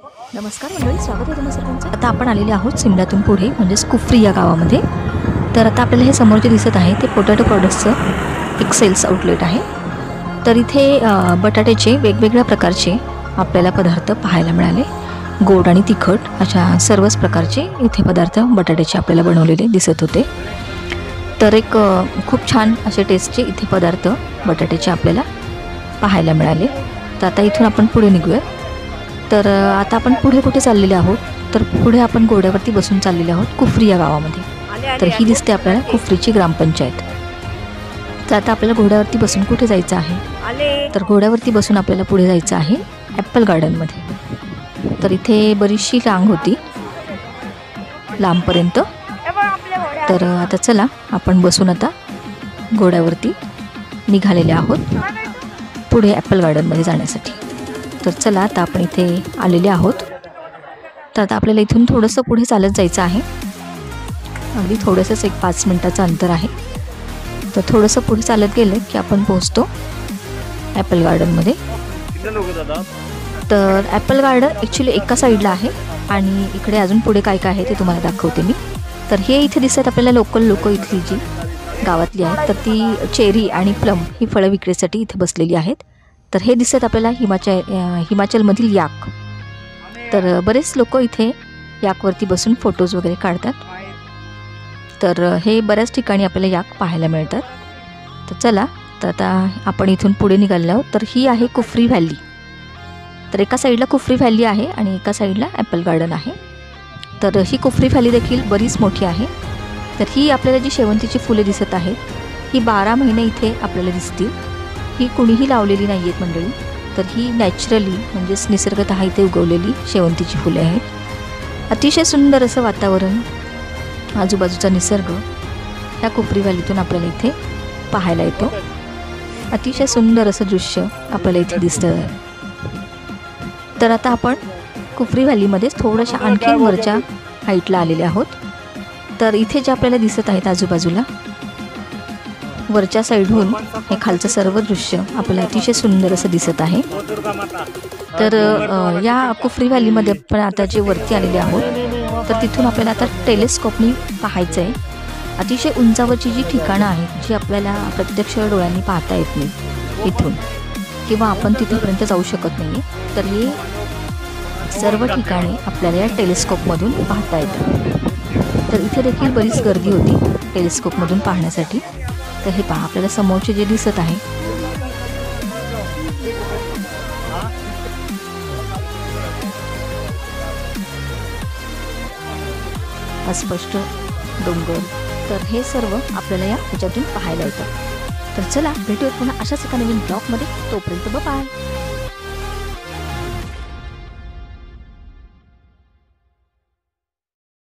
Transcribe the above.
नमस्कार मंडळी, स्वागत आहे तुम्हा सर्वांचं। आता आपण आलेले आहोत सिमल्यातून पुढे म्हणजेच कुफ्री या गावामध्ये। तर आता आपल्याला हे समोर जे दिसत आहे ते पोटॅटो प्रॉडक्ट्सचं एक सेल्स आउटलेट आहे। तर इथे बटाट्याचे वेगवेगळ्या प्रकारचे आपल्याला पदार्थ पाहायला मिळाले। गोड आणि तिखट अशा सर्वच प्रकारचे इथे पदार्थ बटाट्याचे आपल्याला बनवलेले दिसत होते। तर एक खूप छान असे टेस्टचे इथे पदार्थ बटाट्याचे आपल्याला पाहायला मिळाले। तर आता इथून आपण पुढे निघूया। तर आता आपण पुढे कुठे चाललेले आहोत, तर पुढे आपण घोड्यावरती बसून चाललेले आहोत कुफ्री या गावामध्ये। तर ही दिसते आपल्याला कुफ्रीची ग्रामपंचायत। तर आता आपल्याला घोड्यावरती बसून कुठे जायचं आहे, तर घोड्यावरती बसून आपल्याला पुढे जायचं आहे ॲपल गार्डनमध्ये। तर इथे बरीचशी रांग होती लांबपर्यंत। तर आता चला आपण बसून आता घोड्यावरती निघालेले आहोत पुढे ॲपल गार्डनमध्ये जाण्यासाठी। तर चला आता आपण इथे आलेले आहोत। तर आता आपल्याला इथून थोडंसं पुढे चालत जायचं आहे, अगदी थोडंसंच एक 5 मिनिटाचं अंतर आहे। तर थोडंसं पुढे चालत गेलं की आपण पोहोचतो ॲपल गार्डनमध्ये। तर ॲपल गार्डन ॲक्च्युली एका साईडला आहे आणि इकडे अजून पुढे काय काय आहे ते तुम्हाला दाखवते मी। तर हे इथे दिसत आपल्याला लोकल लोक इथली जी गावातली आहेत, तर ती चेरी आणि प्लम ही फळं विक्रीसाठी इथे बसलेली आहेत। तर हे दिसत आपल्याला हिमाचलमधील याक। तर बरेच लोक इथे याकवरती बसून फोटोज वगैरे काढतात। तर हे बऱ्याच ठिकाणी आपल्याला याक पाहायला मिळतात। तर चला, तर आता आपण इथून पुढे निघालो आहोत। तर ही आहे कुफ्री व्हॅली। तर एका साईडला कुफ्री व्हॅली आहे आणि एका साईडला ॲपल गार्डन आहे। तर ही कुफ्री व्हॅली देखील बरीच मोठी आहे। तर ही आपल्याला जी शेवंतीची फुले दिसत आहेत ही 12 महिने इथे आपल्याला दिसतील। ही कुणीही लावलेली नाही आहेत मंडळी। तर ही नॅचरली म्हणजेच निसर्गतः इथे उगवलेली शेवंतीची फुले आहेत। अतिशय सुंदर असं वातावरण, आजूबाजूचा निसर्ग ह्या कुफ्री व्हॅलीतून आपल्याला इथे पाहायला येतो। अतिशय सुंदर असं दृश्य आपल्याला इथे दिसतं। तर आता आपण कुफ्री व्हॅलीमध्ये थोड्याशा आणखी वरच्या हाईटला आलेले आहोत। तर इथे जे आपल्याला दिसत आहेत आजूबाजूला वरच्या साईडहून हे खालचं सर्व दृश्य आपल्याला अतिशय सुंदर असं दिसत आहे। तर या कुफ्री व्हॅलीमध्ये आपण आता जे वरती आलेले आहोत, तर तिथून आपल्याला आता टेलिस्कोपनी पाहायचं आहे। अतिशय उंचावरची जी ठिकाणं आहेत जी आपल्याला प्रत्यक्ष डोळ्यांनी पाहता येत नाही इथून, किंवा आपण तिथेपर्यंत जाऊ शकत नाही। तर हे सर्व ठिकाणे आपल्याला या टेलिस्कोपमधून पाहता येतात। तर इथे देखील बरीच गर्दी होती टेलिस्कोपमधून पाहण्यासाठी। तर हे पहा, आपल्याला समोरचे जे दिसत आहे अस्पष्ट डोंगर, तर हे सर्व आपल्याला या ह्याच्यातून पाहायला येतं। तर चला भेटूयात पुन्हा अशाच एका नवीन ब्लॉगमध्ये। तोपर्यंत बाय।